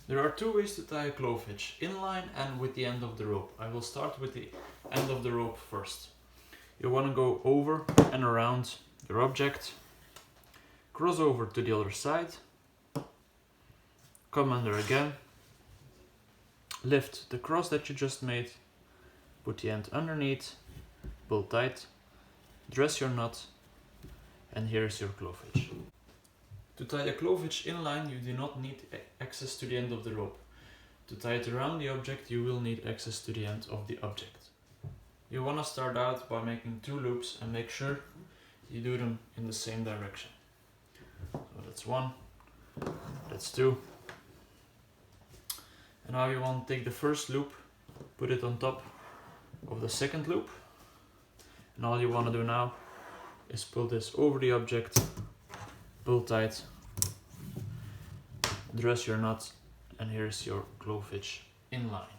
There are two ways to tie a clove hitch, inline and with the end of the rope. I will start with the end of the rope first. You want to go over and around your object, cross over to the other side, come under again, lift the cross that you just made, put the end underneath, pull tight, dress your knot, and here's your clove hitch. To tie a clove hitch inline, you do not need access to the end of the rope. To tie it around the object, you will need access to the end of the object. You want to start out by making 2 loops and make sure you do them in the same direction. So that's 1, that's 2. And now you want to take the first loop, put it on top of the second loop. And all you want to do now is pull this over the object, pull tight, dress your knot, and here's your clove hitch inline.